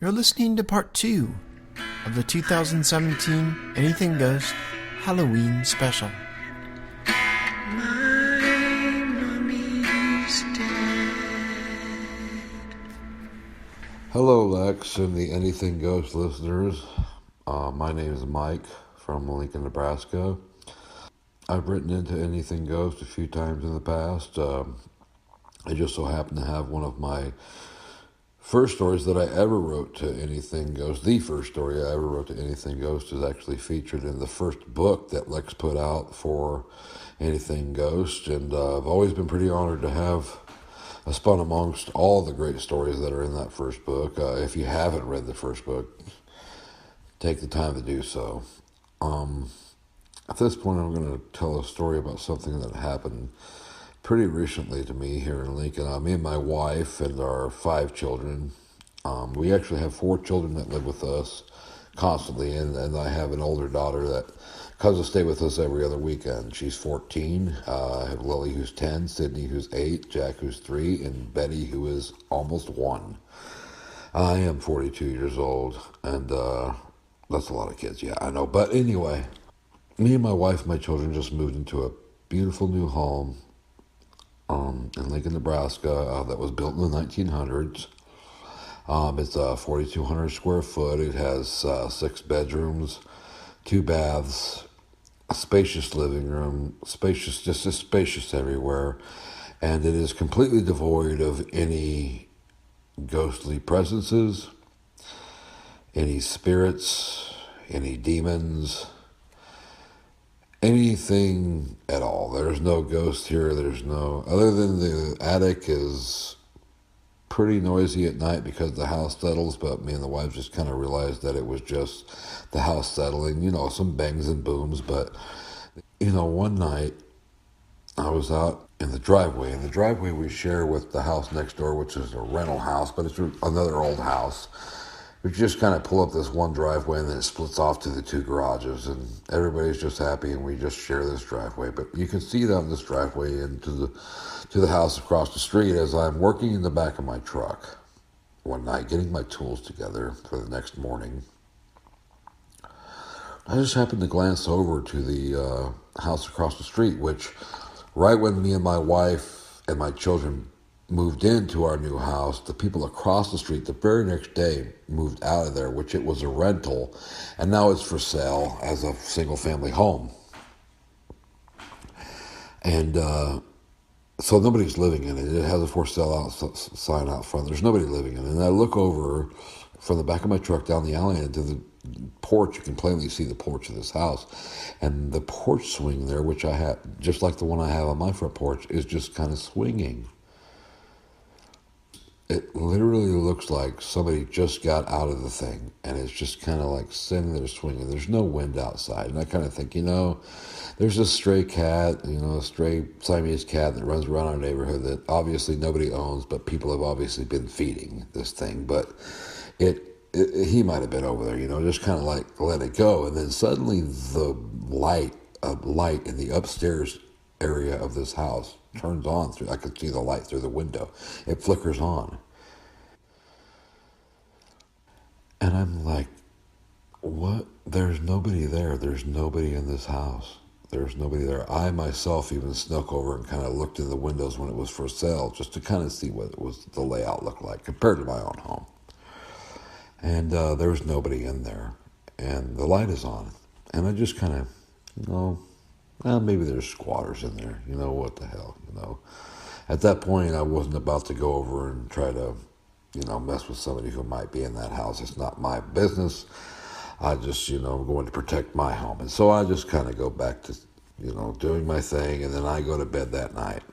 You're listening to part 2 of the 2017 Anything Ghost Halloween special. My mommy's dead. Hello, Lex and the Anything Ghost listeners. My name is Mike from Lincoln, Nebraska. I've written into Anything Ghost a few times in the past. I just so happen to have one of my first stories that I ever wrote to Anything Ghost. The first story I ever wrote to Anything Ghost is actually featured in the first book that Lex put out for Anything Ghost, and I've always been pretty honored to have a spot amongst all the great stories that are in that first book. If you haven't read the first book, take the time to do so. At this point, I'm going to tell a story about something that happened pretty recently to me here in Lincoln. Me and my wife and our 5 children. We actually have 4 children that live with us constantly, and I have an older daughter that comes to stay with us every other weekend. She's 14. I have Lily, who's 10, Sydney, who's 8, Jack, who's 3, and Betty, who is almost 1. I am 42 years old, and that's a lot of kids, yeah, I know. But anyway, me and my wife and my children just moved into a beautiful new home in Lincoln, Nebraska, that was built in the 1900s. It's 4,200 square foot. It has 6 bedrooms, 2 baths, a spacious living room, just spacious everywhere, and it is completely devoid of any ghostly presences, any spirits, any demons, anything at all. There's no ghost here. There's no, other than the attic is pretty noisy at night because the house settles, but me and the wife just kind of realized that it was just the house settling, some bangs and booms. But, one night I was out in the driveway, and the driveway we share with the house next door, which is a rental house, but it's another old house. We just kind of pull up this one driveway, and then it splits off to the 2 garages, and everybody's just happy, and we just share this driveway. But you can see down this driveway into the house across the street as I'm working in the back of my truck one night, getting my tools together for the next morning. I just happened to glance over to the house across the street, which right when me and my wife and my children moved into our new house, the people across the street the very next day moved out of there, which it was a rental, and now it's for sale as a single-family home. And so nobody's living in it. It has a for sale sign out front. There's nobody living in it. And I look over from the back of my truck down the alley into the porch. You can plainly see the porch of this house. And the porch swing there, which I have, just like the one I have on my front porch, is just kind of swinging. It literally looks like somebody just got out of the thing, and it's just kind of like sitting there swinging. There's no wind outside, and I kind of think, there's a stray cat, a stray Siamese cat that runs around our neighborhood that obviously nobody owns, but people have obviously been feeding this thing. But he might have been over there, just kind of like let it go, and then suddenly the light in the upstairs area of this house turns on. I could see the light through the window. It flickers on. And I'm like, what? There's nobody there. There's nobody in this house. There's nobody there. I myself even snuck over and kind of looked in the windows when it was for sale just to kind of see what the layout looked like compared to my own home. And there was nobody in there. And the light is on. And I just kind of, maybe there's squatters in there. What the hell, At that point, I wasn't about to go over and try to, mess with somebody who might be in that house. It's not my business. I just, going to protect my home. And so I just kind of go back to, doing my thing, and then I go to bed that night.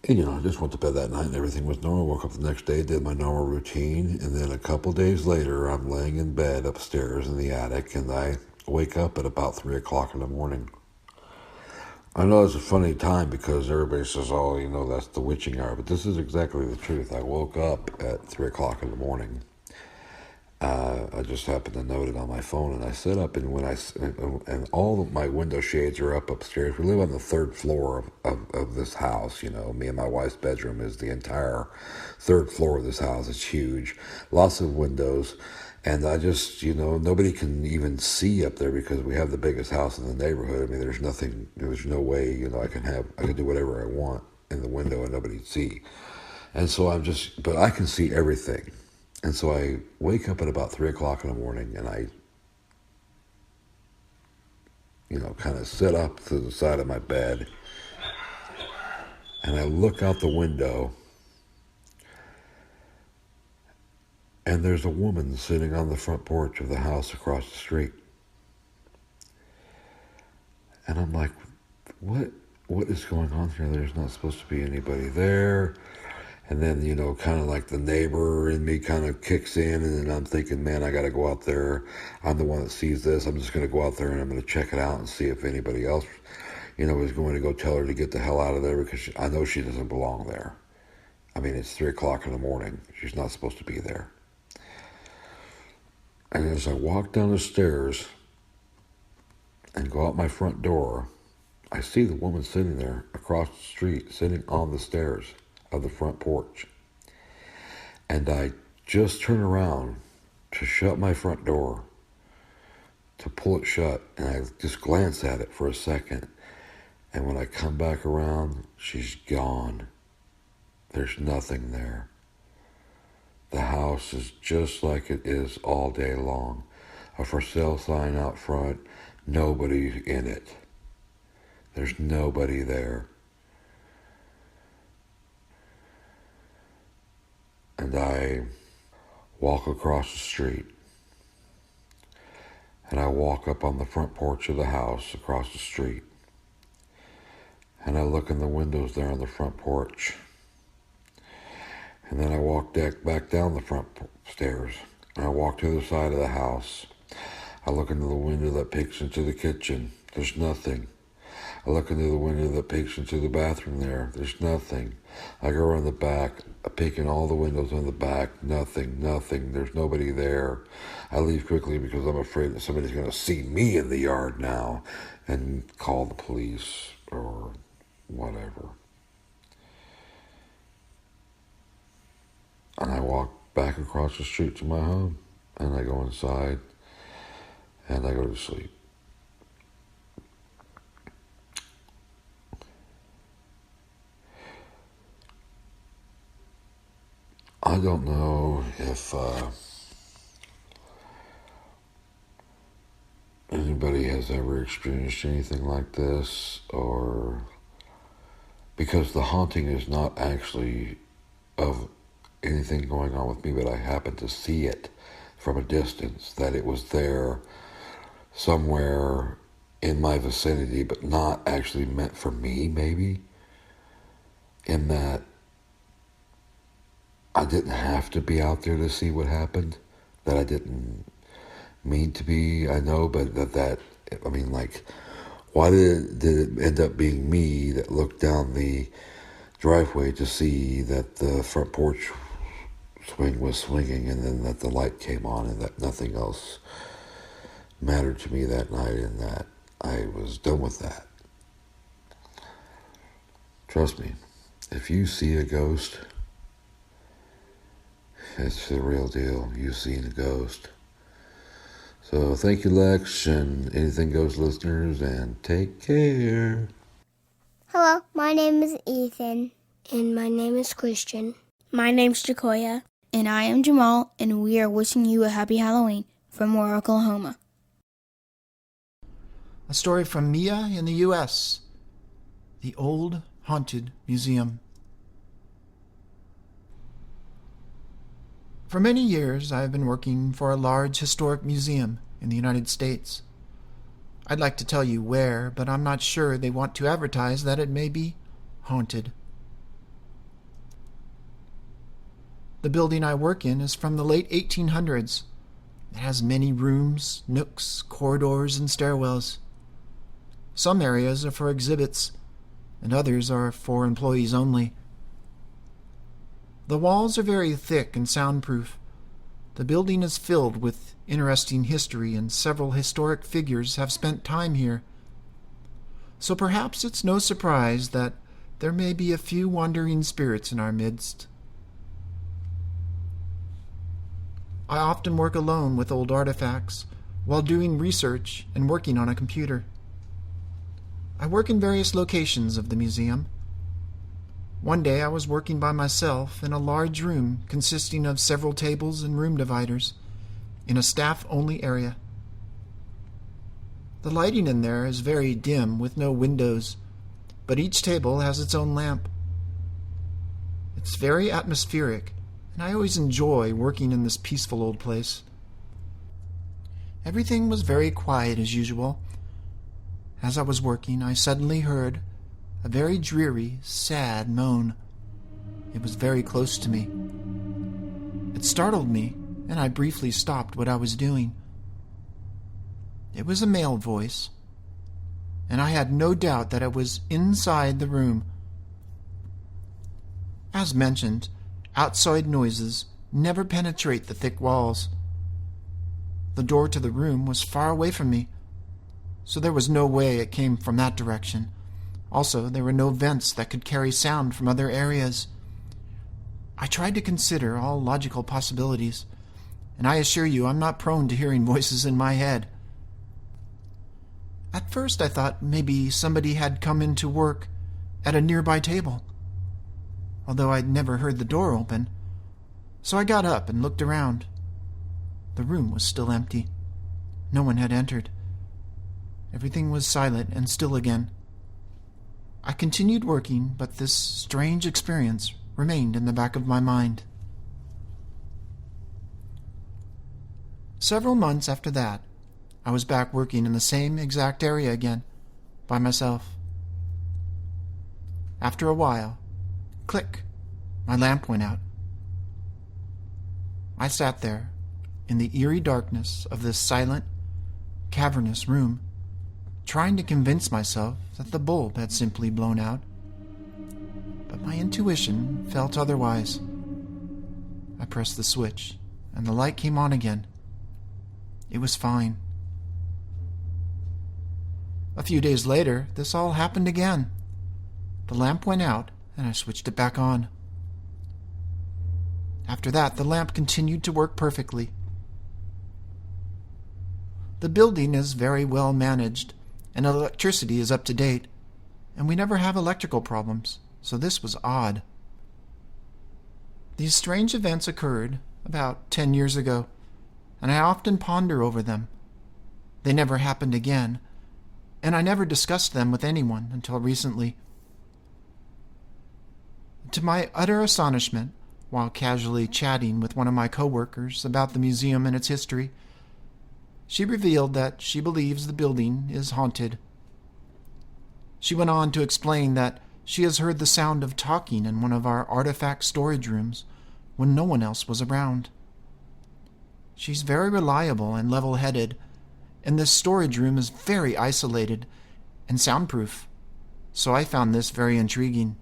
And, I just went to bed that night, and everything was normal. Woke up the next day, did my normal routine, and then a couple days later, I'm laying in bed upstairs in the attic, and I wake up at about 3 o'clock in the morning. I know it's a funny time because everybody says, that's the witching hour, but this is exactly the truth. I woke up at 3 o'clock in the morning, I just happened to note it on my phone, and I sit up, and and all of my window shades are up upstairs. We live on the third floor of this house. You know, me and my wife's bedroom is the entire third floor of this house. It's huge, lots of windows, and I just, nobody can even see up there because we have the biggest house in the neighborhood. I mean, there's no way, I can do whatever I want in the window and nobody'd see. And so but I can see everything. And so I wake up at about 3 o'clock in the morning, and I, kind of sit up to the side of my bed, and I look out the window, and there's a woman sitting on the front porch of the house across the street. And I'm like, what is going on here? There's not supposed to be anybody there. And then, kind of like the neighbor in me kind of kicks in, and then I'm thinking, man, I got to go out there. I'm the one that sees this. I'm just going to go out there and I'm going to check it out and see if anybody else, is going to go tell her to get the hell out of there, because I know she doesn't belong there. I mean, it's 3 o'clock in the morning. She's not supposed to be there. And as I walk down the stairs and go out my front door, I see the woman sitting there across the street, sitting on the stairs of the front porch. And I just turn around to shut my front door, to pull it shut, and I just glance at it for a second. And when I come back around, she's gone. There's nothing there. The house is just like it is all day long. A for sale sign out front, nobody in it. There's nobody there. And I walk across the street, and I walk up on the front porch of the house across the street, and I look in the windows there on the front porch, and then I walk back down the front stairs, and I walk to the side of the house. I look into the window that peeks into the kitchen. There's nothing. I look into the window that peeks into the bathroom there. There's nothing. I go around the back. I peek in all the windows in the back. Nothing. There's nobody there. I leave quickly because I'm afraid that somebody's going to see me in the yard now and call the police or whatever. And I walk back across the street to my home, and I go inside, and I go to sleep. I don't know if anybody has ever experienced anything like this, or because the haunting is not actually of anything going on with me, but I happened to see it from a distance, that it was there somewhere in my vicinity, but not actually meant for me, maybe, in that I didn't have to be out there to see what happened, that I didn't mean to be, I know, but why did it end up being me that looked down the driveway to see that the front porch swing was swinging, and then that the light came on, and that nothing else mattered to me that night, and that I was done with that? Trust me, if you see a ghost, it's the real deal. You've seen a ghost. So thank you, Lex, and Anything Goes listeners, and take care. Hello, my name is Ethan. And my name is Christian. My name's Jacoya. And I am Jamal, and we are wishing you a happy Halloween from Moore, Oklahoma. A story from Mia in the U.S. The Old Haunted Museum. For many years, I have been working for a large historic museum in the United States. I'd like to tell you where, but I'm not sure they want to advertise that it may be haunted. The building I work in is from the late 1800s. It has many rooms, nooks, corridors, and stairwells. Some areas are for exhibits, and others are for employees only. The walls are very thick and soundproof. The building is filled with interesting history, and several historic figures have spent time here. So perhaps it's no surprise that there may be a few wandering spirits in our midst. I often work alone with old artifacts while doing research and working on a computer. I work in various locations of the museum. One day I was working by myself in a large room consisting of several tables and room dividers in a staff-only area. The lighting in there is very dim with no windows, but each table has its own lamp. It's very atmospheric, and I always enjoy working in this peaceful old place. Everything was very quiet as usual. As I was working, I suddenly heard a very dreary, sad moan. It was very close to me. It startled me, and I briefly stopped what I was doing. It was a male voice, and I had no doubt that it was inside the room. As mentioned, outside noises never penetrate the thick walls. The door to the room was far away from me, so there was no way it came from that direction. Also, there were no vents that could carry sound from other areas. I tried to consider all logical possibilities, and I assure you I'm not prone to hearing voices in my head. At first I thought maybe somebody had come in to work at a nearby table, although I'd never heard the door open, so I got up and looked around. The room was still empty. No one had entered. Everything was silent and still again. I continued working, but this strange experience remained in the back of my mind. Several months after that, I was back working in the same exact area again, by myself. After a while, click, my lamp went out. I sat there, in the eerie darkness of this silent, cavernous room, trying to convince myself that the bulb had simply blown out. But my intuition felt otherwise. I pressed the switch, and the light came on again. It was fine. A few days later, this all happened again. The lamp went out, and I switched it back on. After that, the lamp continued to work perfectly. The building is very well managed, and electricity is up to date, and we never have electrical problems, so this was odd. These strange events occurred about 10 years ago, and I often ponder over them. They never happened again, and I never discussed them with anyone until recently. To my utter astonishment, while casually chatting with one of my coworkers about the museum and its history, she revealed that she believes the building is haunted. She went on to explain that she has heard the sound of talking in one of our artifact storage rooms when no one else was around. She's very reliable and level-headed, and this storage room is very isolated and soundproof, so I found this very intriguing.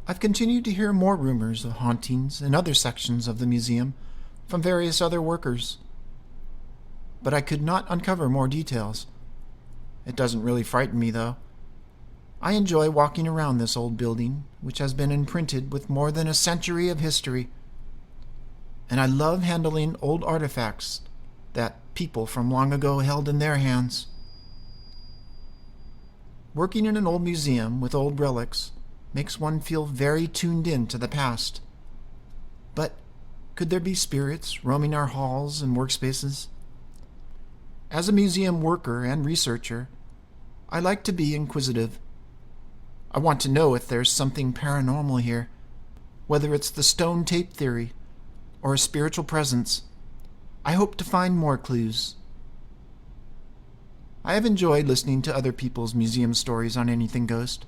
I've continued to hear more rumors of hauntings in other sections of the museum from various other workers, but I could not uncover more details. It doesn't really frighten me, though. I enjoy walking around this old building, which has been imprinted with more than a century of history, and I love handling old artifacts that people from long ago held in their hands. Working in an old museum with old relics makes one feel very tuned in to the past. But could there be spirits roaming our halls and workspaces? As a museum worker and researcher, I like to be inquisitive. I want to know if there's something paranormal here, whether it's the stone tape theory or a spiritual presence. I hope to find more clues. I have enjoyed listening to other people's museum stories on Anything Ghost,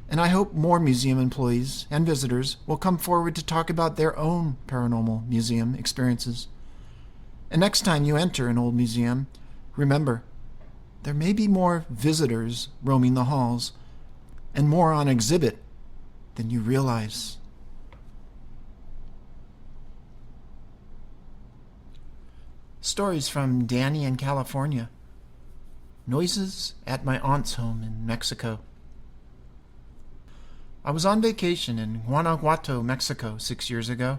and I hope more museum employees and visitors will come forward to talk about their own paranormal museum experiences. And next time you enter an old museum, remember, there may be more visitors roaming the halls and more on exhibit than you realize. Stories from Danny in California. Noises at my aunt's home in Mexico. I was on vacation in Guanajuato, Mexico 6 years ago.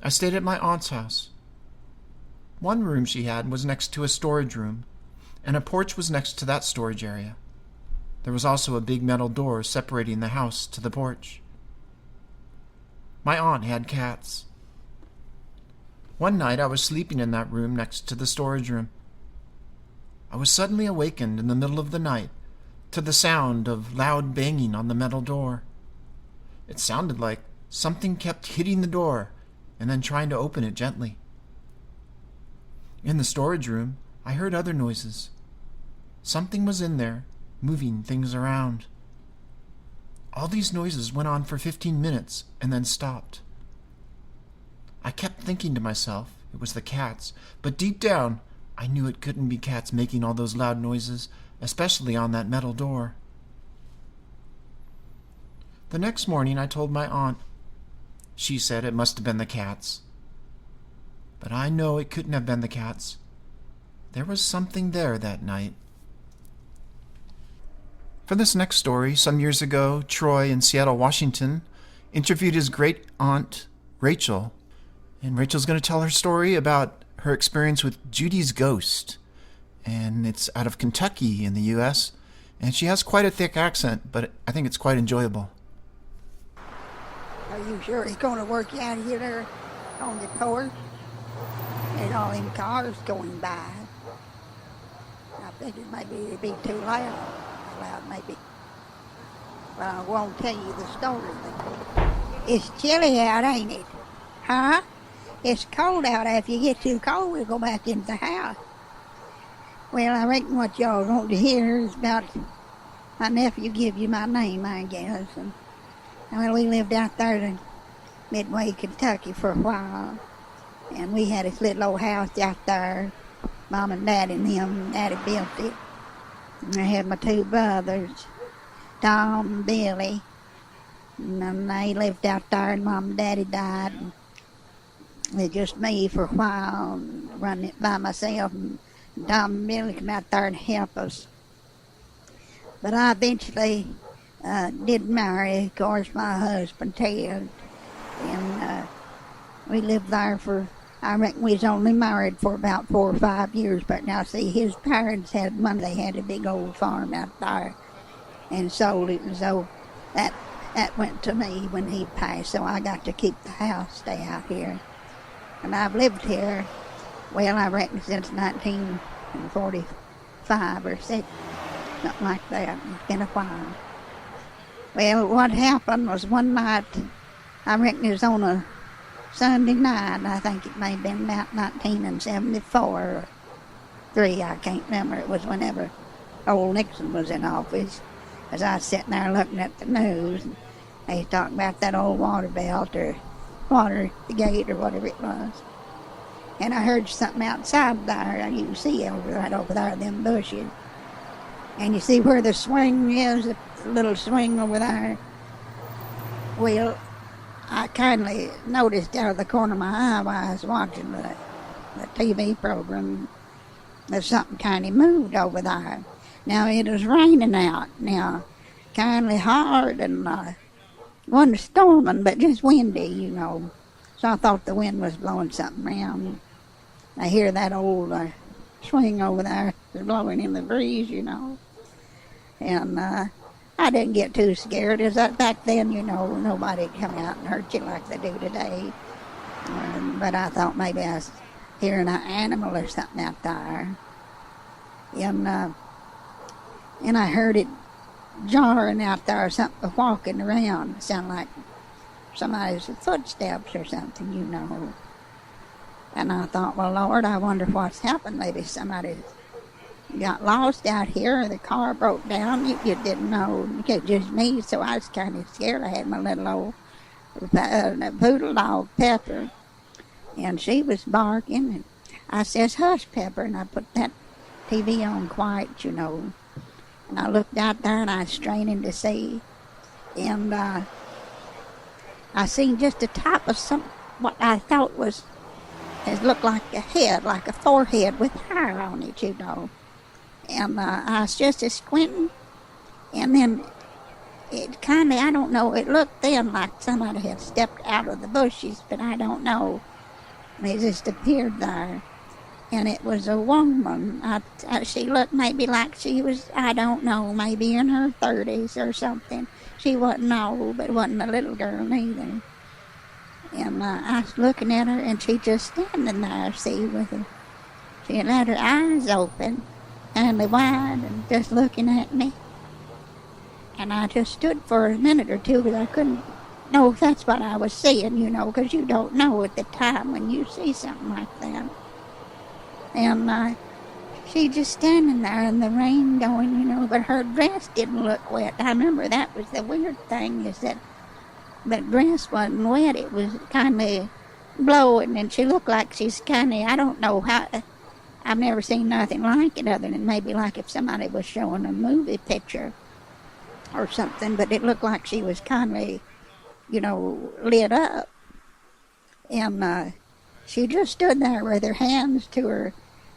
I stayed at my aunt's house. One room she had was next to a storage room, and a porch was next to that storage area. There was also a big metal door separating the house to the porch. My aunt had cats. One night I was sleeping in that room next to the storage room. I was suddenly awakened in the middle of the night to the sound of loud banging on the metal door. It sounded like something kept hitting the door and then trying to open it gently. In the storage room, I heard other noises. Something was in there, moving things around. All these noises went on for 15 minutes and then stopped. I kept thinking to myself it was the cats, but deep down, I knew it couldn't be cats making all those loud noises, especially on that metal door. The next morning I told my aunt. She said it must have been the cats. But I know it couldn't have been the cats. There was something there that night. For this next story, some years ago, Troy in Seattle, Washington, interviewed his great-aunt, Rachel. And Rachel's going to tell her story about her experience with Judy's ghost. And it's out of Kentucky in the U.S. And she has quite a thick accent, but I think it's quite enjoyable. Are you sure it's going to work out here there on the porch? And all them cars going by. I figured maybe it'd be too loud. Maybe. But I won't tell you the story. It's chilly out, ain't it? Huh? It's cold out. If you get too cold, we'll go back into the house. Well, I reckon what y'all want to hear is about my nephew give you my name, I guess. And, well, we lived out there in Midway, Kentucky for a while. And we had this little old house out there. Mom and Dad and them, Daddy built it. And I had my two brothers, Tom and Billy. And they lived out there, and Mom and Daddy died. And it was just me for a while, running it by myself. And Tom and Billy come out there and help us. But I eventually did marry, of course, my husband, Ted. And we lived there for, I reckon we was only married for about 4 or 5 years. But now, see, his parents had money. They had a big old farm out there and sold it. And so that went to me when he passed. So I got to keep the house, stay out here. And I've lived here, well, I reckon since 1945 or 6, something like that. It's been a while. Well, what happened was one night, I reckon it was on a Sunday night. I think it may have been about 1974 or 3. I can't remember. It was whenever old Nixon was in office. As I was sitting there looking at the news, and they was talking about that old water belt or water gate or whatever it was. And I heard something outside there. You can see right over there, them bushes. And you see where the swing is, the little swing over there. Well, I kindly noticed out of the corner of my eye while I was watching the TV program that something kind of moved over there. Now, it was raining out. Now, kindly hard and wasn't storming, but just windy, you know. So I thought the wind was blowing something around. I hear that old swing over there blowing in the breeze, you know. And I didn't get too scared. As that back then, you know, nobody'd come out and hurt you like they do today. But I thought maybe I was hearing an animal or something out there. And I heard it jarring out there, something walking around. It sounded like somebody's footsteps or something, you know. And I thought, well, Lord, I wonder what's happened. Maybe somebody got lost out here, or the car broke down. You didn't know. It was just me, so I was kind of scared. I had my little old poodle dog, Pepper, and she was barking. And I says, hush, Pepper, and I put that TV on quiet, you know. And I looked out there, and I was straining to see. And I seen just the top of what I thought it looked like a head, like a forehead with hair on it, you know. And I was just a squinting, and then it kind of, I don't know, it looked then like somebody had stepped out of the bushes, but I don't know. They just appeared there. And it was a woman. She looked maybe like she was, I don't know, maybe in her 30s or something. She wasn't old, but wasn't a little girl neither. And I was looking at her, and she just standing there, see, with her. She had her eyes open, and wide, and just looking at me. And I just stood for a minute or two, because I couldn't know if that's what I was seeing, you know, because you don't know at the time when you see something like that. And she just standing there in the rain going, you know, but her dress didn't look wet. I remember that was the weird thing, is that the dress wasn't wet. It was kind of blowing, and she looked like she's kind of, I don't know how, I've never seen nothing like it other than maybe like if somebody was showing a movie picture or something, but it looked like she was kind of, you know, lit up. And she just stood there with her hands to her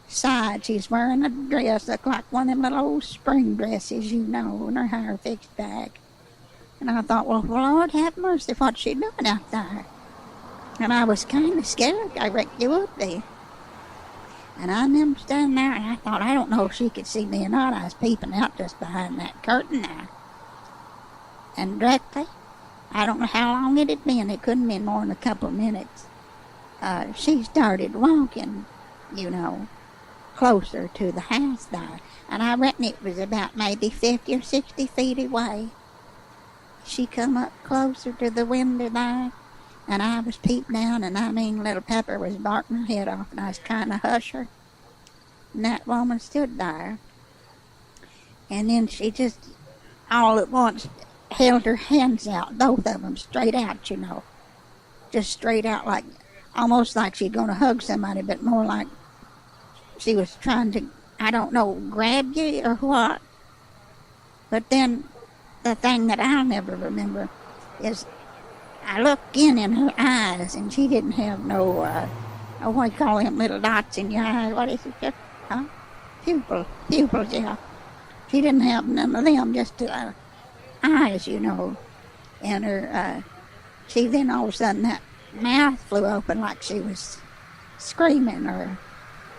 side. She's wearing a dress, looked like one of them little old spring dresses, you know, and her hair fixed back. And I thought, well, Lord have mercy, what's she doing out there? And I was kind of scared. I reckon you would be. And I remember standing there, and I thought, I don't know if she could see me or not. I was peeping out just behind that curtain there. And directly, I don't know how long it had been. It couldn't have been more than a couple of minutes. She started walking, you know, closer to the house there. And I reckon it was about maybe 50 or 60 feet away. She come up closer to the window there, and I was peeping down, and I mean, little Pepper was barking her head off, and I was trying to hush her. And that woman stood there. And then she just, all at once, held her hands out, both of them straight out, you know. Just straight out, like, almost like she's going to hug somebody, but more like she was trying to, I don't know, grab you or what. But then the thing that I'll never remember is I looked in her eyes, and she didn't have no, what do you call them little dots in your eyes? What is it? Huh? Pupils, yeah. She didn't have none of them, just eyes, you know. And her, she then all of a sudden that mouth flew open like she was screaming or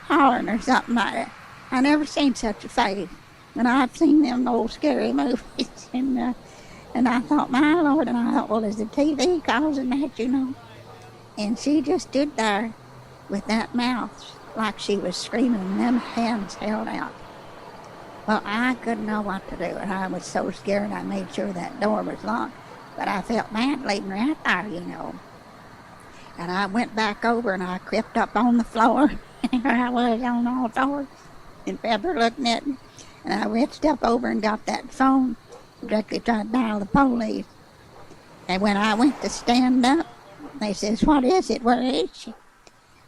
hollering or something like that. I never seen such a face. And I've seen them old scary movies, and I thought, my Lord, and I thought, well, is the TV causing that, you know? And she just stood there with that mouth like she was screaming, and them hands held out. Well, I couldn't know what to do, and I was so scared I made sure that door was locked. But I felt bad leaving her out there, you know. And I went back over, and I crept up on the floor, and there I was on all fours, and Pepper looking at me. And I reached up over and got that phone, directly tried to dial the police. And when I went to stand up, they says, what is it? Where is she?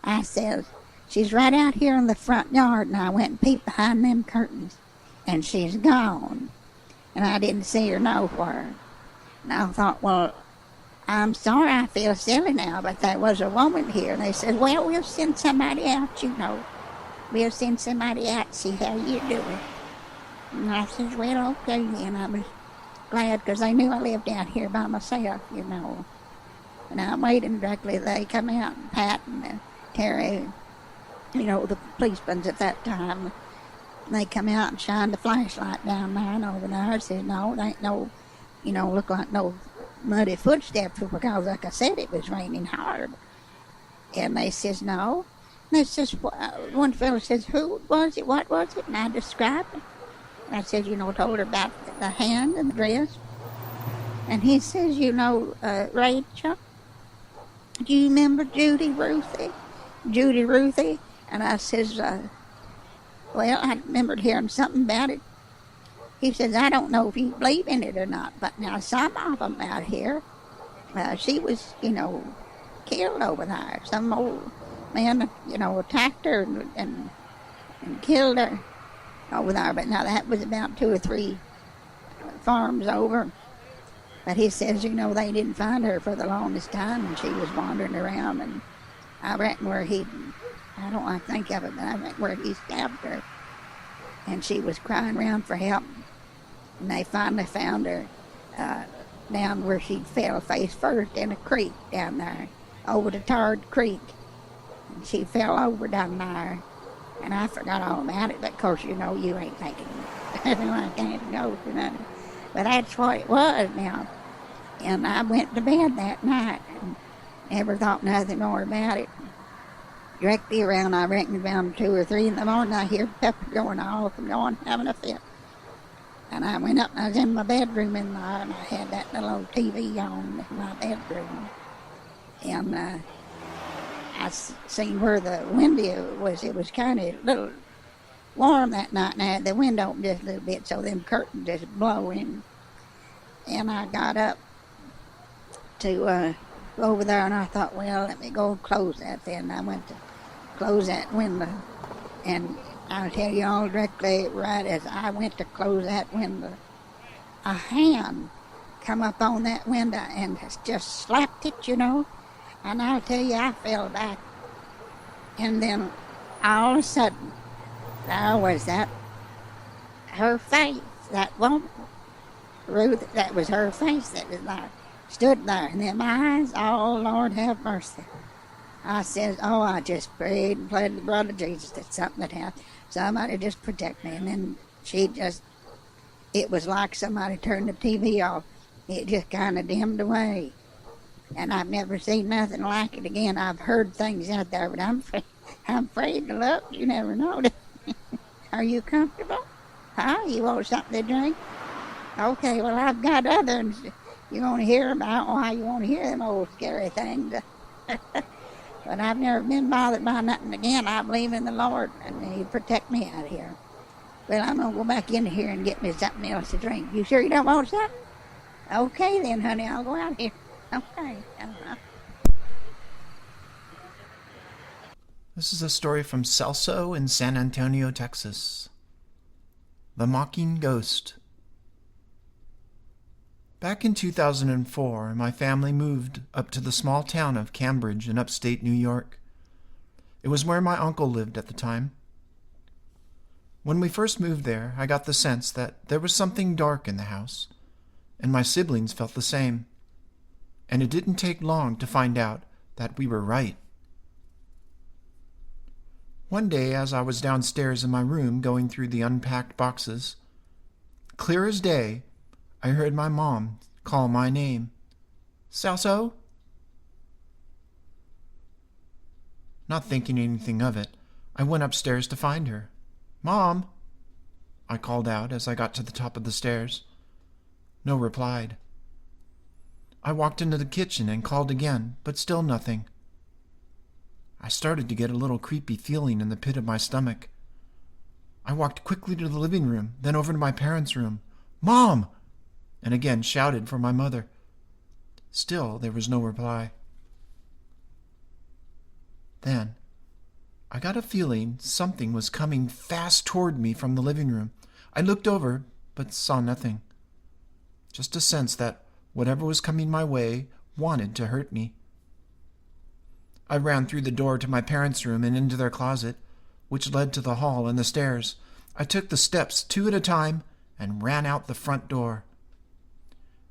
I says, she's right out here in the front yard. And I went and peeped behind them curtains, and she's gone. And I didn't see her nowhere. And I thought, well, I'm sorry, I feel silly now, but there was a woman here. And they said, well, we'll send somebody out, you know. We'll send somebody out to see how you're doing. And I said, well, okay, and I was glad because they knew I lived out here by myself, you know. And I waited directly. They come out, and Pat and Terry, you know, the policemen at that time. They come out and shined the flashlight down there and over there. I said, no, there ain't no, you know, look like no muddy footsteps because, like I said, it was raining hard. And they says, no. And they says, one fellow says, who was it, what was it? And I described it. I said, you know, told her about the hand and the dress. And he says, you know, Rachel, do you remember Judy Ruthie? And I says, well, I remembered hearing something about it. He says, I don't know if you believe in it or not, but now some of them out here, she was, you know, killed over there. Some old man, you know, attacked her and killed her over there, but now that was about 2 or 3 farms over. But he says, they didn't find her for the longest time, and she was wandering around, and I reckon I don't like to think of it, but I reckon where he stabbed her, and she was crying around for help, and they finally found her down where she fell face first in a creek down there, over the Tarred Creek, and she fell over down there, and I forgot all about it, but of course, you ain't thinking nothing like that, but that's what it was now. And I went to bed that night and never thought nothing more about it. Directly around, I reckon around 2 or 3 in the morning, I hear Pepper going off and going, having a fit. And I went up and I was in my bedroom and I had that little old TV on in my bedroom. And I seen where the window was. It was kind of a little warm that night, and I had the window open just a little bit so them curtains just blowing. And I got up to go over there, and I thought, well, let me go close that then. I went to close that window, and I'll tell you all directly, right as I went to close that window, a hand come up on that window and just slapped it, and I'll tell you, I fell back. And then all of a sudden, there was her face, that woman, Ruth, that was her face that was there, stood there, and them eyes, oh, Lord have mercy. I says, I just prayed and pleaded the blood of Jesus that something would happen. Somebody just protect me. And then it was like somebody turned the TV off. It just kind of dimmed away. And I've never seen nothing like it again. I've heard things out there, but I'm afraid to look. You never know. Are you comfortable? Huh? You want something to drink? Okay, well, I've got others. You want to hear about why you want to hear them old scary things. But I've never been bothered by nothing again. I believe in the Lord, and He'd protect me out here. Well, I'm going to go back in here and get me something else to drink. You sure you don't want something? Okay then, honey, I'll go out here. Okay. This is a story from Celso in San Antonio, Texas. The Mocking Ghost. Back in 2004, my family moved up to the small town of Cambridge in upstate New York. It was where my uncle lived at the time. When we first moved there, I got the sense that there was something dark in the house, and my siblings felt the same. And it didn't take long to find out that we were right. One day, as I was downstairs in my room going through the unpacked boxes, clear as day, I heard my mom call my name. Celso? Not thinking anything of it, I went upstairs to find her. Mom! I called out as I got to the top of the stairs. No replied. I walked into the kitchen and called again, but still nothing. I started to get a little creepy feeling in the pit of my stomach. I walked quickly to the living room, then over to my parents' room. Mom! And again shouted for my mother. Still, there was no reply. Then, I got a feeling something was coming fast toward me from the living room. I looked over, but saw nothing. Just a sense that whatever was coming my way wanted to hurt me. I ran through the door to my parents' room and into their closet, which led to the hall and the stairs. I took the steps 2 at a time and ran out the front door.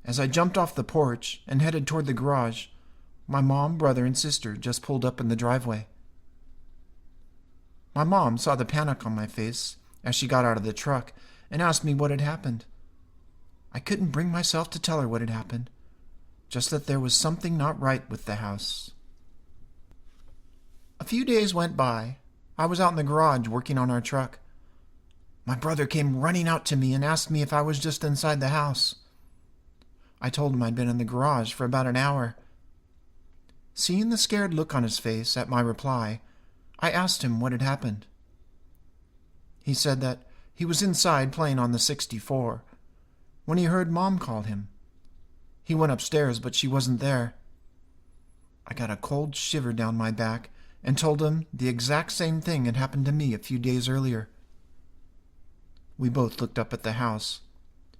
As I jumped off the porch and headed toward the garage, my mom, brother, and sister just pulled up in the driveway. My mom saw the panic on my face as she got out of the truck and asked me what had happened. I couldn't bring myself to tell her what had happened, just that there was something not right with the house. A few days went by. I was out in the garage working on our truck. My brother came running out to me and asked me if I was just inside the house. I told him I'd been in the garage for about an hour. Seeing the scared look on his face at my reply, I asked him what had happened. He said that he was inside playing on the 64 when he heard Mom call him. He went upstairs, but she wasn't there. I got a cold shiver down my back and told him the exact same thing had happened to me a few days earlier. We both looked up at the house,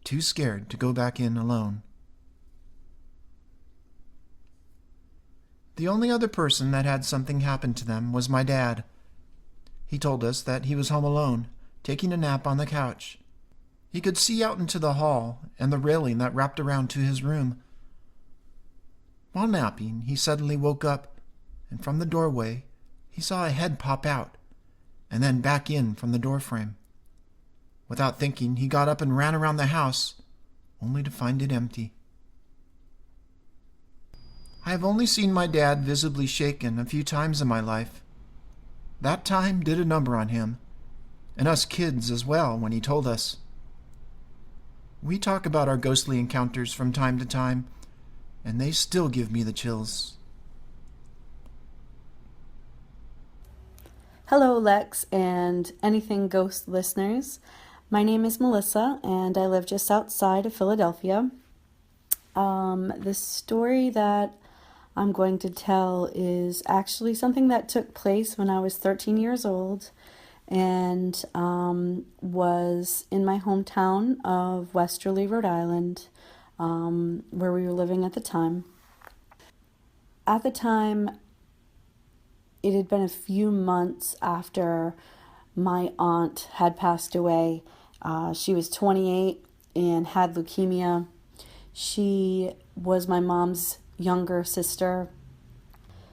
too scared to go back in alone. The only other person that had something happen to them was my dad. He told us that he was home alone, taking a nap on the couch. He could see out into the hall and the railing that wrapped around to his room. While napping, he suddenly woke up, and from the doorway, he saw a head pop out, and then back in from the doorframe. Without thinking, he got up and ran around the house, only to find it empty. I have only seen my dad visibly shaken a few times in my life. That time did a number on him, and us kids as well when he told us. We talk about our ghostly encounters from time to time, and they still give me the chills. Hello, Lex and Anything Ghost listeners. My name is Melissa, and I live just outside of Philadelphia. The story that I'm going to tell is actually something that took place when I was 13 years old and was in my hometown of Westerly, Rhode Island, where we were living at the time. At the time, it had been a few months after my aunt had passed away. She was 28 and had leukemia. She was my mom's younger sister.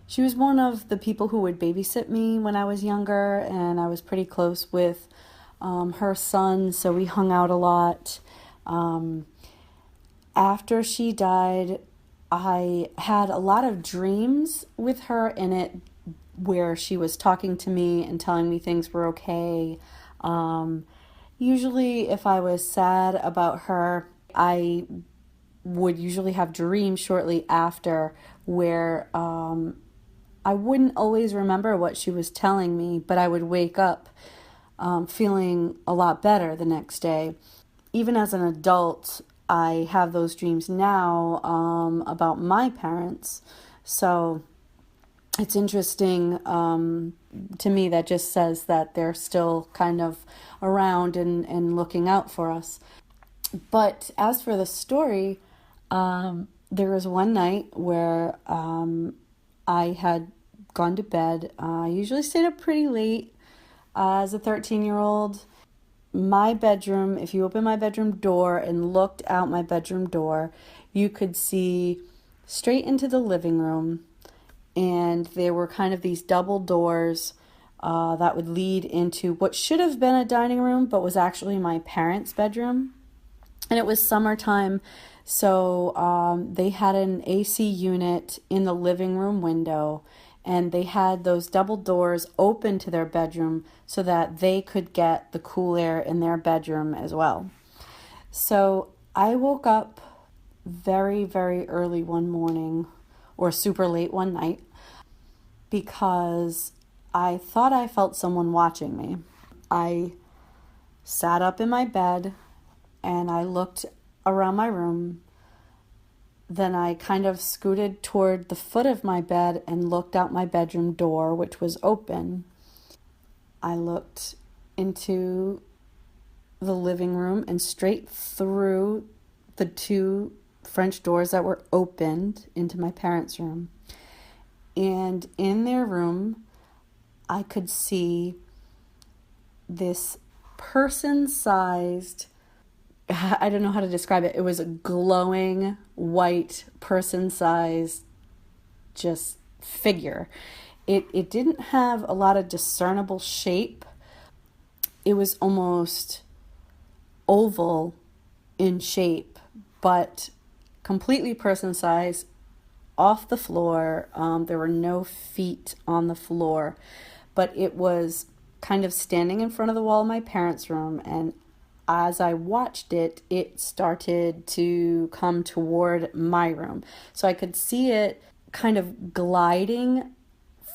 She was one of the people who would babysit me when I was younger, and I was pretty close with her son, so we hung out a lot. After she died, I had a lot of dreams with her in it where she was talking to me and telling me things were okay. Usually if I was sad about her, I would usually have dreams shortly after where I wouldn't always remember what she was telling me, but I would wake up feeling a lot better the next day. Even as an adult, I have those dreams now about my parents. So it's interesting to me that just says that they're still kind of around and looking out for us. But as for the story, there was one night where I had gone to bed. I usually stayed up pretty late as a 13-year-old. My bedroom, if you open my bedroom door and looked out my bedroom door, you could see straight into the living room. And there were kind of these double doors that would lead into what should have been a dining room, but was actually my parents' bedroom. And it was summertime, so they had an AC unit in the living room window, and they had those double doors open to their bedroom so that they could get the cool air in their bedroom as well. So I woke up very, very early one morning, or super late one night, because I thought I felt someone watching me. I sat up in my bed and I looked around my room. Then I kind of scooted toward the foot of my bed and looked out my bedroom door, which was open. I looked into the living room and straight through the two French doors that were opened into my parents' room. And in their room, I could see this person-sized, I don't know how to describe it. It was a glowing white person-sized just figure. It didn't have a lot of discernible shape. It was almost oval in shape, but completely person-sized, off the floor. There were no feet on the floor, but it was kind of standing in front of the wall of my parents' room, and as I watched it, it started to come toward my room. So I could see it kind of gliding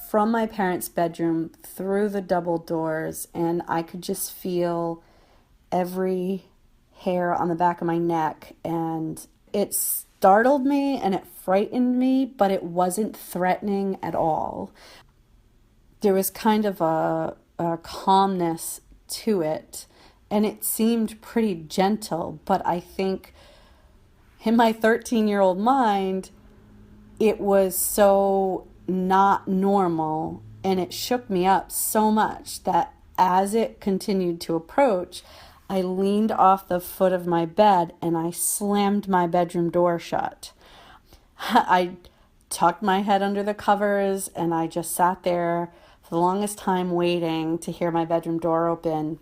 from my parents' bedroom through the double doors, and I could just feel every hair on the back of my neck, and it startled me and it frightened me, but it wasn't threatening at all. There was kind of a calmness to it, and it seemed pretty gentle, but I think in my 13-year-old mind, it was so not normal, and it shook me up so much that as it continued to approach, I leaned off the foot of my bed and I slammed my bedroom door shut. I tucked my head under the covers and I just sat there for the longest time waiting to hear my bedroom door open.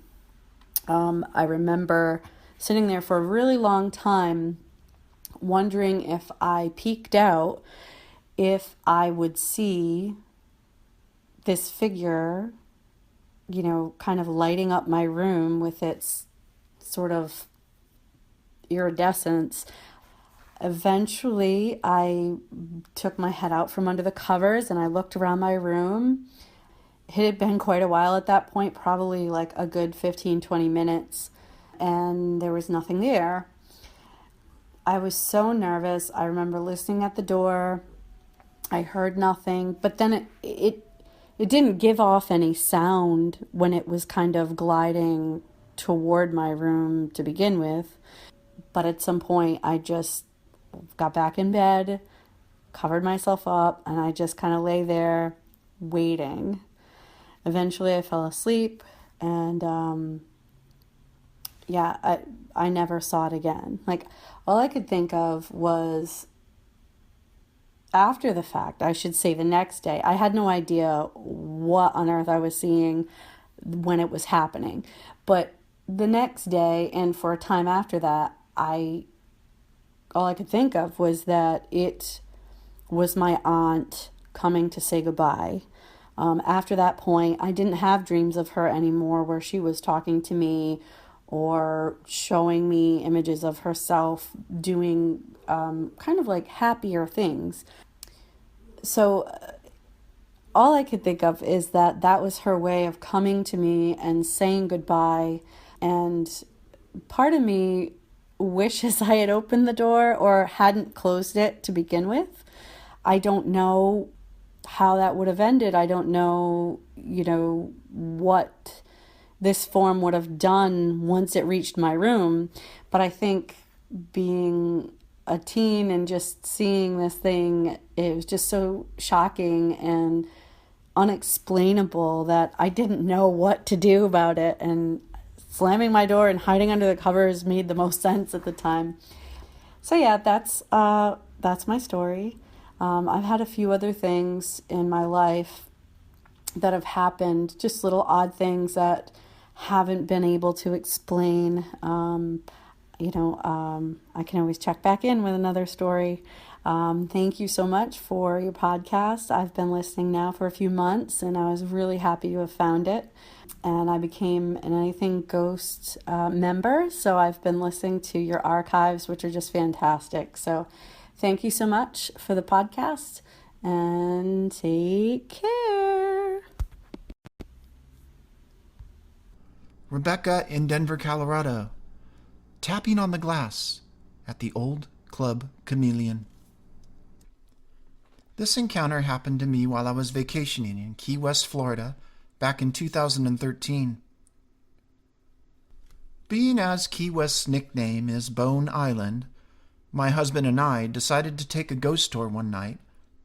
I remember sitting there for a really long time wondering if I peeked out, if I would see this figure, kind of lighting up my room with its sort of iridescence. Eventually, I took my head out from under the covers and I looked around my room. It had been quite a while at that point, probably like a good 15-20 minutes, and there was nothing there. I was so nervous. I remember listening at the door. I heard nothing, but then it didn't give off any sound when it was kind of gliding toward my room to begin with. But at some point, I just got back in bed, covered myself up, and I just kind of lay there waiting. Eventually, I fell asleep, and I never saw it again. Like, all I could think of was after the fact, I should say the next day. I had no idea what on earth I was seeing when it was happening. But the next day and for a time after that, all I could think of was that it was my aunt coming to say goodbye. After that point, I didn't have dreams of her anymore where she was talking to me or showing me images of herself doing kind of like happier things. So all I could think of is that was her way of coming to me and saying goodbye. And part of me wishes I had opened the door or hadn't closed it to begin with. I don't know how that would have ended. I don't know, what this form would have done once it reached my room. But I think being a teen and just seeing this thing, it was just so shocking and unexplainable that I didn't know what to do about it. And slamming my door and hiding under the covers made the most sense at the time. So yeah, that's my story. I've had a few other things in my life that have happened, just little odd things that haven't been able to explain. I can always check back in with another story. Thank you so much for your podcast. I've been listening now for a few months, and I was really happy to have found it. And I became an Anything Ghost member, so I've been listening to your archives, which are just fantastic. So thank you so much for the podcast, and take care. Rebecca in Denver, Colorado. Tapping on the glass at the old Club Chameleon. This encounter happened to me while I was vacationing in Key West, Florida, back in 2013. Being as Key West's nickname is Bone Island, my husband and I decided to take a ghost tour one night,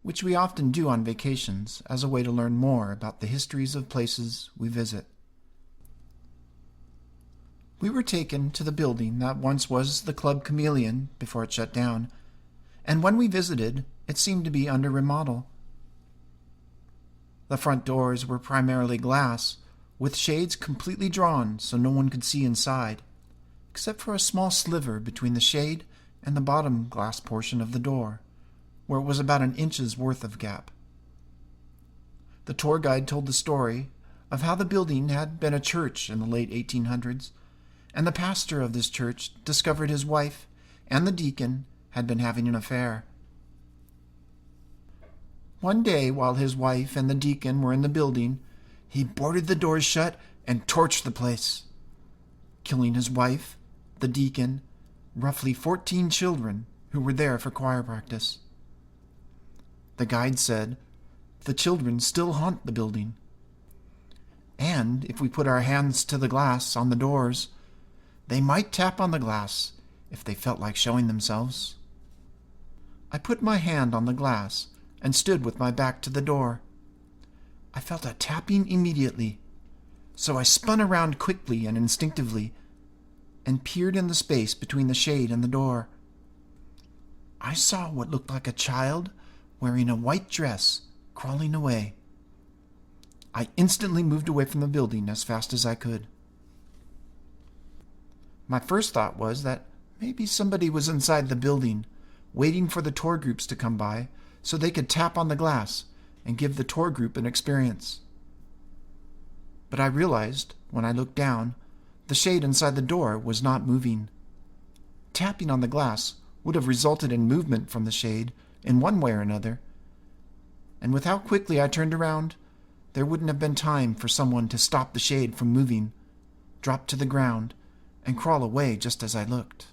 which we often do on vacations as a way to learn more about the histories of places we visit. We were taken to the building that once was the Club Chameleon before it shut down, and when we visited, it seemed to be under remodel. The front doors were primarily glass, with shades completely drawn so no one could see inside, except for a small sliver between the shade and the bottom glass portion of the door, where it was about an inch's worth of gap. The tour guide told the story of how the building had been a church in the late 1800s, and the pastor of this church discovered his wife and the deacon had been having an affair. One day, while his wife and the deacon were in the building, he boarded the doors shut and torched the place, killing his wife, the deacon, roughly 14 children who were there for choir practice. The guide said, "The children still haunt the building. And if we put our hands to the glass on the doors, they might tap on the glass if they felt like showing themselves." I put my hand on the glass, and stood with my back to the door. I felt a tapping immediately, so I spun around quickly and instinctively and peered in the space between the shade and the door. I saw what looked like a child wearing a white dress crawling away. I instantly moved away from the building as fast as I could. My first thought was that maybe somebody was inside the building, waiting for the tour groups to come by so they could tap on the glass and give the tour group an experience. But I realized, when I looked down, the shade inside the door was not moving. Tapping on the glass would have resulted in movement from the shade in one way or another, and with how quickly I turned around, there wouldn't have been time for someone to stop the shade from moving, drop to the ground, and crawl away just as I looked.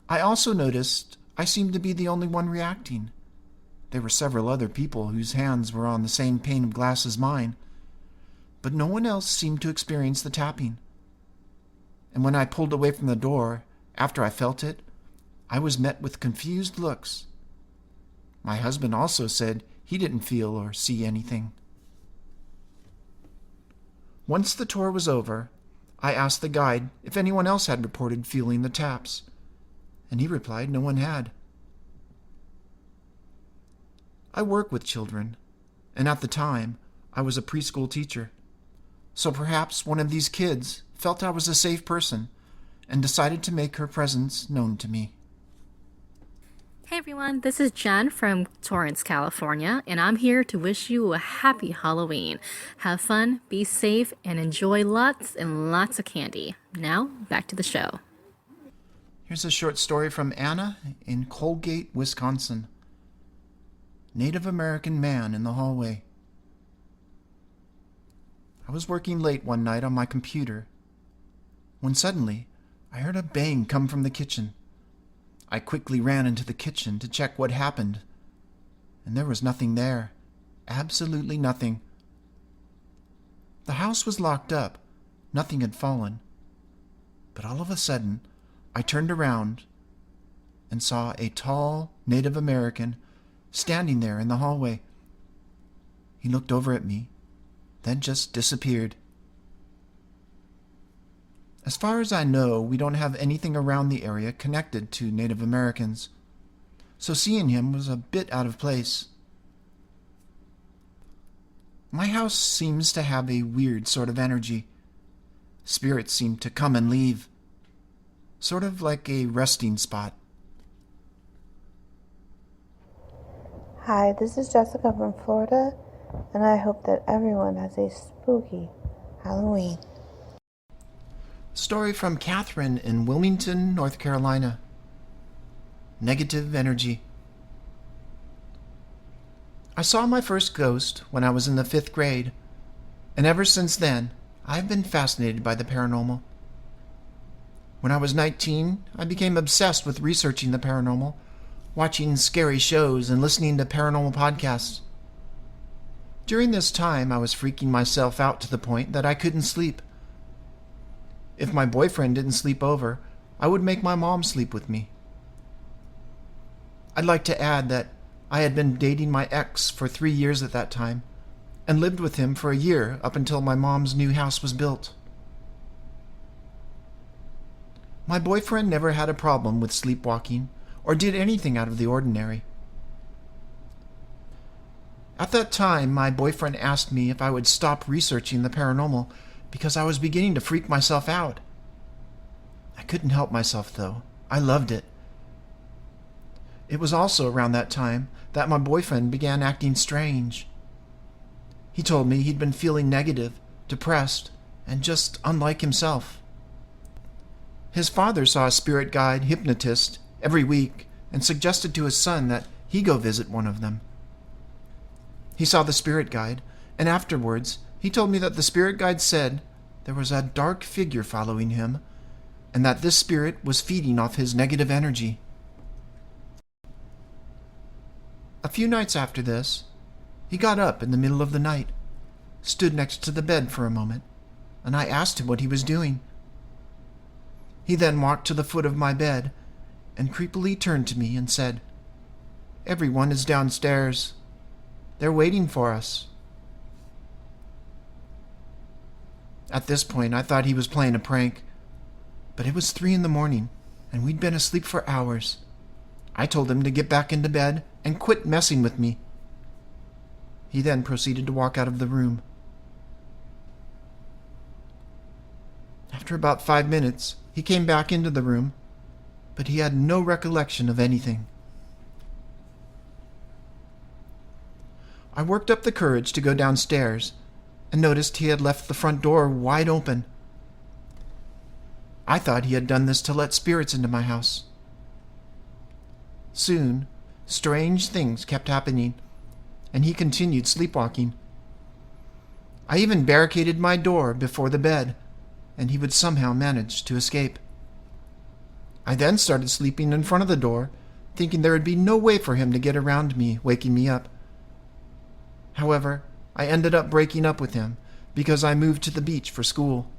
I also noticed I seemed to be the only one reacting. There were several other people whose hands were on the same pane of glass as mine, but no one else seemed to experience the tapping. And when I pulled away from the door, after I felt it, I was met with confused looks. My husband also said he didn't feel or see anything. Once the tour was over, I asked the guide if anyone else had reported feeling the taps, and he replied no one had. I work with children, and at the time, I was a preschool teacher. So perhaps one of these kids felt I was a safe person and decided to make her presence known to me. Hey everyone, this is Jen from Torrance, California, and I'm here to wish you a happy Halloween. Have fun, be safe, and enjoy lots and lots of candy. Now, back to the show. Here's a short story from Anna in Colgate, Wisconsin. Native American man in the hallway. I was working late one night on my computer when suddenly I heard a bang come from the kitchen. I quickly ran into the kitchen to check what happened, and there was nothing there. Absolutely nothing. The house was locked up. Nothing had fallen. But all of a sudden, I turned around and saw a tall Native American standing there in the hallway. He looked over at me, then just disappeared. As far as I know, we don't have anything around the area connected to Native Americans, so seeing him was a bit out of place. My house seems to have a weird sort of energy. Spirits seem to come and leave, sort of like a resting spot. Hi, this is Jessica from Florida, and I hope that everyone has a spooky Halloween. Story from Catherine in Wilmington, North Carolina. Negative energy. I saw my first ghost when I was in the 5th grade, and ever since then, I've been fascinated by the paranormal. When I was 19, I became obsessed with researching the paranormal, watching scary shows and listening to paranormal podcasts. During this time, I was freaking myself out to the point that I couldn't sleep. If my boyfriend didn't sleep over, I would make my mom sleep with me. I'd like to add that I had been dating my ex for 3 years at that time, and lived with him for a year up until my mom's new house was built. My boyfriend never had a problem with sleepwalking or did anything out of the ordinary. At that time, my boyfriend asked me if I would stop researching the paranormal because I was beginning to freak myself out. I couldn't help myself, though. I loved it. It was also around that time that my boyfriend began acting strange. He told me he'd been feeling negative, depressed, and just unlike himself. His father saw a spirit guide hypnotist every week and suggested to his son that he go visit one of them. He saw the spirit guide, and afterwards he told me that the spirit guide said there was a dark figure following him, and that this spirit was feeding off his negative energy. A few nights after this, he got up in the middle of the night, stood next to the bed for a moment, and I asked him what he was doing. He then walked to the foot of my bed and creepily turned to me and said, "Everyone is downstairs. They're waiting for us." At this point, I thought he was playing a prank, but it was 3 a.m, and we'd been asleep for hours. I told him to get back into bed and quit messing with me. He then proceeded to walk out of the room. After about 5 minutes, he came back into the room, but he had no recollection of anything. I worked up the courage to go downstairs and noticed he had left the front door wide open. I thought he had done this to let spirits into my house. Soon, strange things kept happening, and he continued sleepwalking. I even barricaded my door before the bed, and he would somehow manage to escape. I then started sleeping in front of the door, thinking there would be no way for him to get around me, waking me up. However, I ended up breaking up with him because I moved to the beach for school.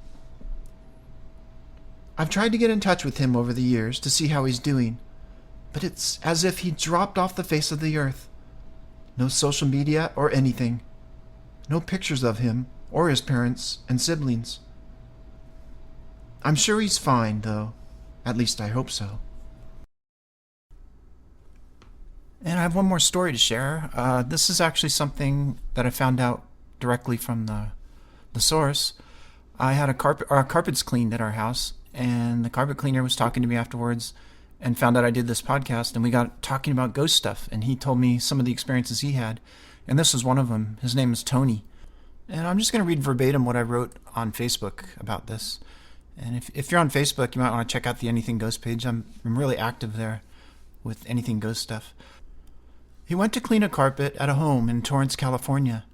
I've tried to get in touch with him over the years to see how he's doing, but it's as if he dropped off the face of the earth. No social media or anything. No pictures of him or his parents and siblings. I'm sure he's fine, though. At least I hope so. And I have one more story to share. This is actually something that I found out directly from the source. I had our carpets cleaned at our house, and the carpet cleaner was talking to me afterwards and found out I did this podcast, and we got talking about ghost stuff, and he told me some of the experiences he had, and this was one of them. His name is Tony. And I'm just going to read verbatim what I wrote on Facebook about this. And if you're on Facebook, you might want to check out the Anything Ghost page. I'm really active there with Anything Ghost stuff. He went to clean a carpet at a home in Torrance, California.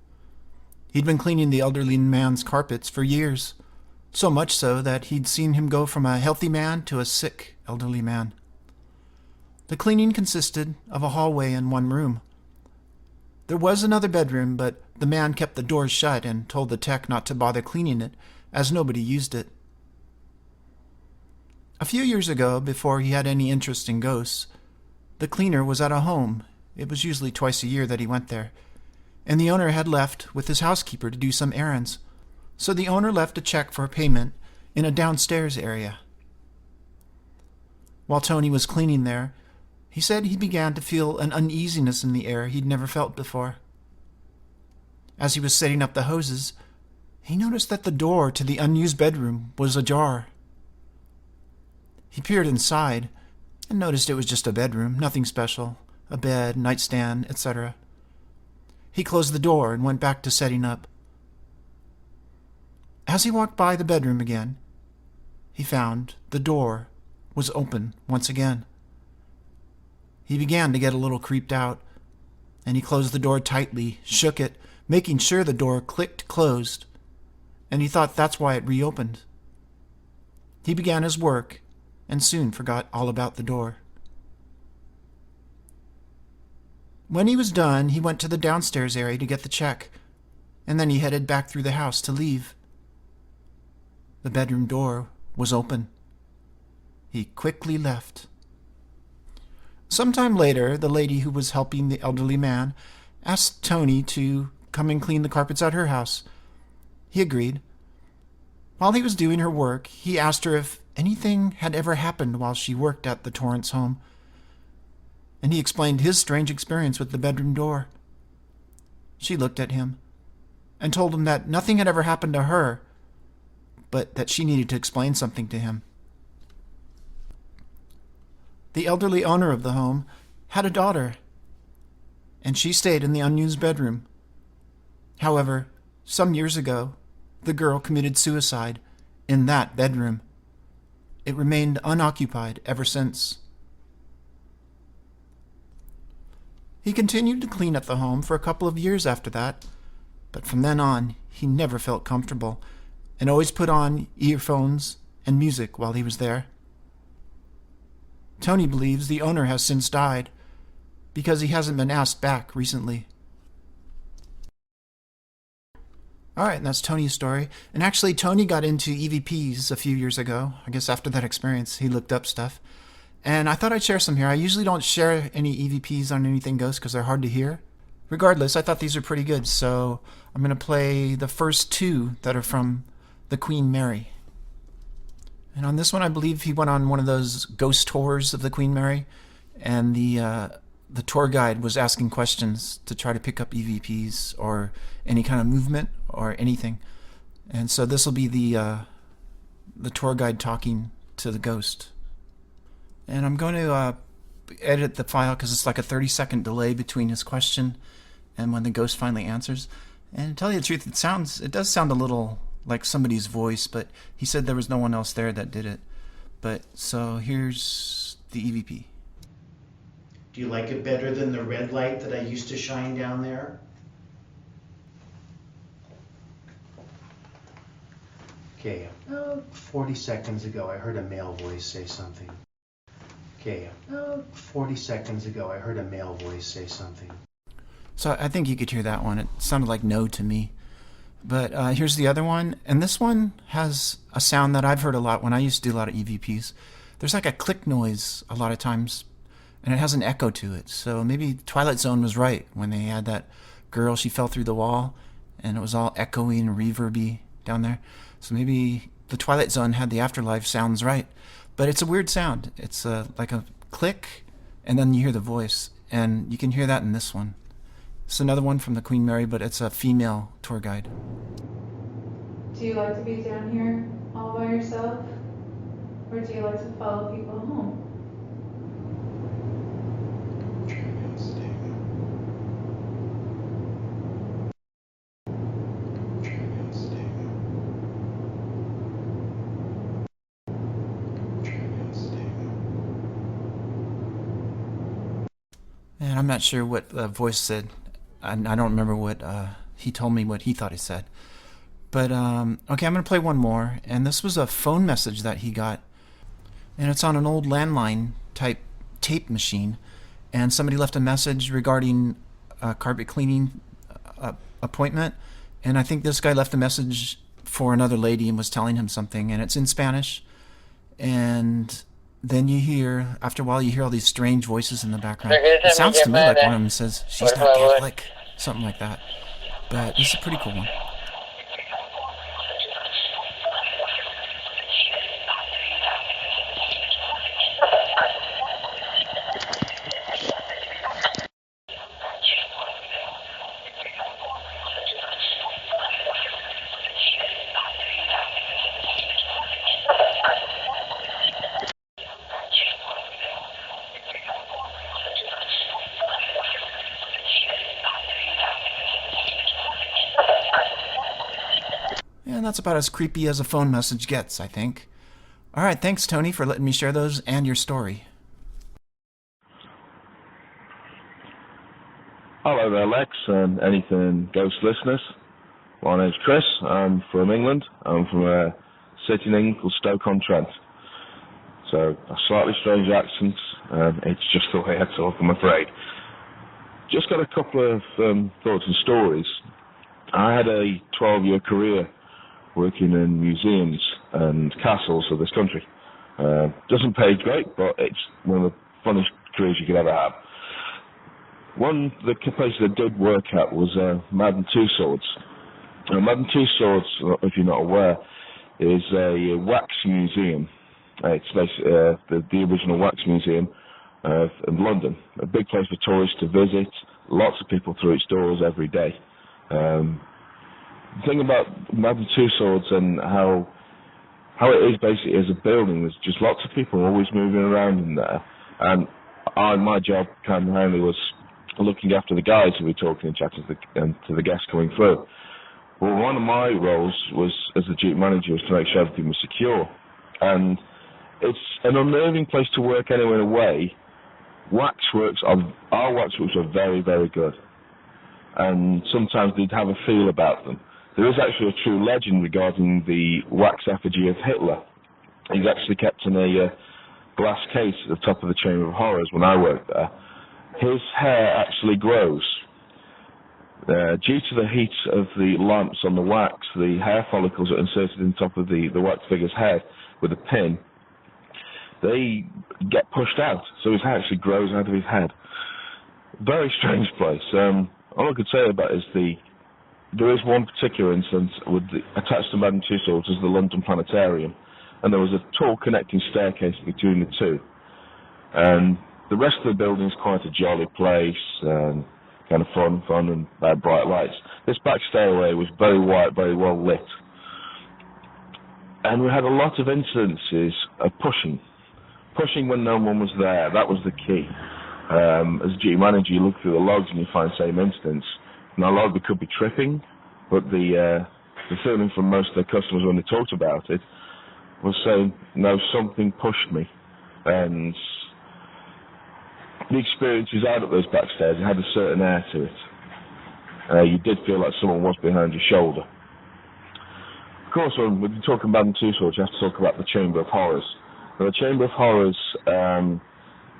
He'd been cleaning the elderly man's carpets for years, so much so that he'd seen him go from a healthy man to a sick elderly man. The cleaning consisted of a hallway and one room. There was another bedroom, but the man kept the doors shut and told the tech not to bother cleaning it, as nobody used it. A few years ago, before he had any interest in ghosts, the cleaner was at a home. It was usually twice a year that he went there, and the owner had left with his housekeeper to do some errands. So the owner left a check for payment in a downstairs area. While Tony was cleaning there, he said he began to feel an uneasiness in the air he'd never felt before. As he was setting up the hoses, he noticed that the door to the unused bedroom was ajar. He peered inside and noticed it was just a bedroom, nothing special, a bed, nightstand, etc. He closed the door and went back to setting up. As he walked by the bedroom again, he found the door was open once again. He began to get a little creeped out, and he closed the door tightly, shook it, making sure the door clicked closed, and he thought that's why it reopened. He began his work and soon forgot all about the door. When he was done, he went to the downstairs area to get the check, and then he headed back through the house to leave. The bedroom door was open. He quickly left. Sometime later, the lady who was helping the elderly man asked Tony to come and clean the carpets at her house. He agreed. While he was doing her work, he asked her if anything had ever happened while she worked at the Torrance home, and he explained his strange experience with the bedroom door. She looked at him and told him that nothing had ever happened to her, but that she needed to explain something to him. The elderly owner of the home had a daughter, and she stayed in the unused bedroom. However, some years ago, the girl committed suicide in that bedroom. It remained unoccupied ever since. He continued to clean at the home for a couple of years after that, but from then on, he never felt comfortable and always put on earphones and music while he was there. Tony believes the owner has since died because he hasn't been asked back recently. Alright, and that's Tony's story. And actually, Tony got into EVPs a few years ago. I guess after that experience, he looked up stuff. And I thought I'd share some here. I usually don't share any EVPs on Anything Ghost because they're hard to hear. Regardless, I thought these were pretty good, so I'm going to play the first two that are from the Queen Mary. And on this one, I believe he went on one of those ghost tours of the Queen Mary, and the tour guide was asking questions to try to pick up EVPs or any kind of movement or anything. And so this will be the tour guide talking to the ghost. And I'm going to edit the file because it's like a 30-second delay between his question and when the ghost finally answers. And to tell you the truth, it does sound a little like somebody's voice, but he said there was no one else there that did it. But so here's the EVP. Do you like it better than the red light that I used to shine down there? Okay, 40 seconds ago I heard a male voice say something. Okay, 40 seconds ago I heard a male voice say something. So I think you could hear that one. It sounded like no to me. But here's the other one. And this one has a sound that I've heard a lot when I used to do a lot of EVPs. There's like a click noise a lot of times, and it has an echo to it. So maybe Twilight Zone was right when they had that girl, she fell through the wall, and it was all echoey and reverby down there. So maybe the Twilight Zone had the afterlife sounds right. But it's a weird sound. It's like a click, and then you hear the voice. And you can hear that in this one. It's another one from the Queen Mary, but it's a female tour guide. Do you like to be down here all by yourself? Or do you like to follow people home? And I'm not sure what the voice said. I don't remember what he told me what he thought he said. But, okay, I'm going to play one more. And this was a phone message that he got. And it's on an old landline type tape machine. And somebody left a message regarding a carpet cleaning appointment. And I think this guy left a message for another lady and was telling him something. And it's in Spanish. And then you hear, after a while, you hear all these strange voices in the background. It sounds to me like one of them says, "She's not Catholic," something like that. But this is a pretty cool one. And that's about as creepy as a phone message gets, I think. All right, thanks, Tony, for letting me share those and your story. Hello there, Lex, and Anything Ghost listeners. My name's Chris. I'm from England. I'm from a city in England called Stoke-on-Trent. So, a slightly strange accent. It's just the way I talk, I'm afraid. Just got a couple of thoughts and stories. I had a 12-year career working in museums and castles of this country. Doesn't pay great, but it's one of the funnest careers you could ever have. One of the places I did work at was Madame Tussauds. Madame Tussauds, if you're not aware, is a wax museum. It's basically the original wax museum in London. A big place for tourists to visit. Lots of people through its doors every day. The thing about Madame Tussauds and how it is basically as a building, there's just lots of people always moving around in there. And my job primarily was looking after the guides who were talking and chatting to the guests coming through. Well, one of my roles was, as the duty manager, was to make sure everything was secure. And it's an unnerving place to work anyway in a way. Our waxworks are very, very good. And sometimes they'd have a feel about them. There is actually a true legend regarding the wax effigy of Hitler. He's actually kept in a glass case at the top of the Chamber of Horrors when I worked there. His hair actually grows. Due to the heat of the lamps on the wax, the hair follicles are inserted in top of the wax figure's head with a pin. they get pushed out, so it actually grows out of his head. Very strange place. All I could say about it is there is one particular instance attached to Madame Tussauds is the London Planetarium, and there was a tall connecting staircase between the two. And the rest of the building is quite a jolly place, and kind of fun and bright lights. This back stairway was very white, very well lit. And we had a lot of incidences of pushing when no one was there. That was the key. As a duty manager, you look through the logs and you find same instance. Now, a lot of it could be tripping, but the feeling from most of the customers when they talked about it was saying, no, something pushed me. And the experiences out of those backstairs, it had a certain air to it. You did feel like someone was behind your shoulder. Of course, when we're talking about the Tussauds, you have to talk about the Chamber of Horrors. Now, the Chamber of Horrors, probably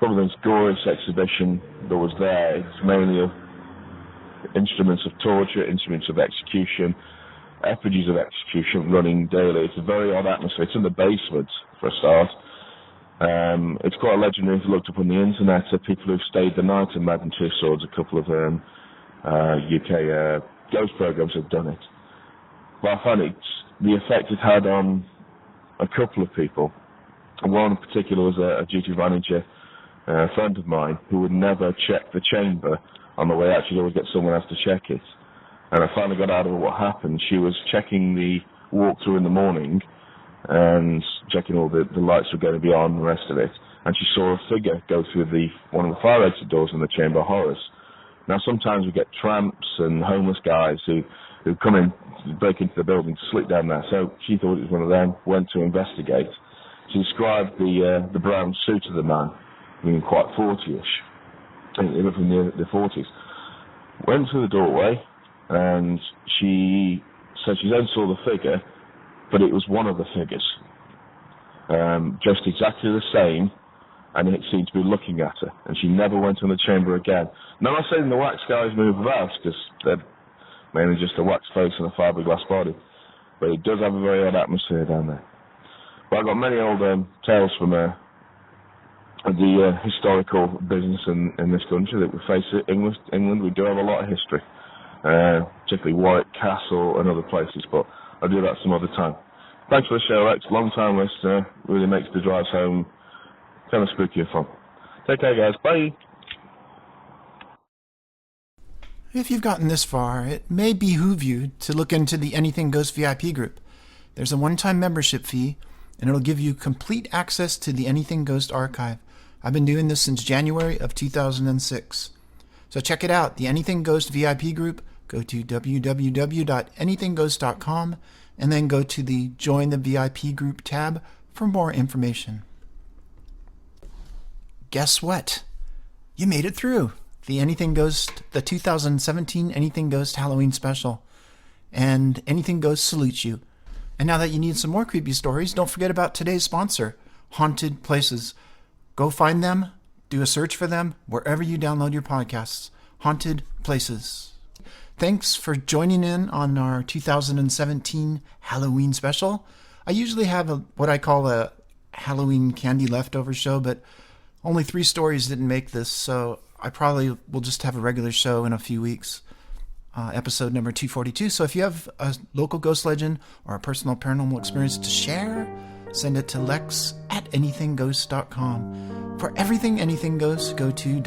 the most glorious exhibition that was there. It's mainly of instruments of torture, instruments of execution, effigies of execution running daily. It's a very odd atmosphere. It's in the basement, for a start. It's quite legendary if you looked up on the internet of people who've stayed the night in Madame Tussauds. A couple of UK ghost programs have done it. But I find the effect it had on a couple of people. One in particular was a duty manager, a friend of mine, who would never check the chamber on the way out. She'd always get someone else to check it. And I finally got out of her what happened. She was checking the walkthrough in the morning and checking all the lights were going to be on and the rest of it. And she saw a figure go through one of the fire exit doors in the Chamber of Horrors. Now, sometimes we get tramps and homeless guys who come in, break into the building to sleep down there. So she thought it was one of them, went to investigate. She described the brown suit of the man, being quite 40-ish. He looked in the 40s. Went through the doorway, and she said she then saw the figure, but it was one of the figures, dressed exactly the same, and it seemed to be looking at her, and she never went in the chamber again. Now, I'm not saying the wax guys move about, because they're mainly just a wax face and a fiberglass body, but it does have a very odd atmosphere down there. But I've got many old tales from the historical business in this country that we face in England. We do have a lot of history, particularly Warwick Castle and other places, but I'll do that some other time. Thanks for the show, Rex. Long time listener. Really makes the drives home kind of spooky and fun. Take care, guys. Bye. If you've gotten this far, it may behoove you to look into the Anything Ghost VIP group. There's a one-time membership fee, and it'll give you complete access to the Anything Ghost archive. I've been doing this since January of 2006. So check it out, the Anything Ghost VIP group. Go to www.anythingghost.com and then go to the Join the VIP group tab for more information. Guess what? You made it through the Anything Ghost, the 2017 Anything Ghost Halloween special. And Anything Ghost salutes you. And now that you need some more creepy stories, don't forget about today's sponsor, Haunted Places. Go find them, do a search for them wherever you download your podcasts. Haunted Places. Thanks for joining in on our 2017 Halloween special. I usually have what I call a Halloween candy leftover show, but only 3 stories didn't make this, so I probably will just have a regular show in a few weeks. Episode number 242. So if you have a local ghost legend or a personal paranormal experience to share, send it to lex@anythingghost.com. For everything Anything Ghost, go to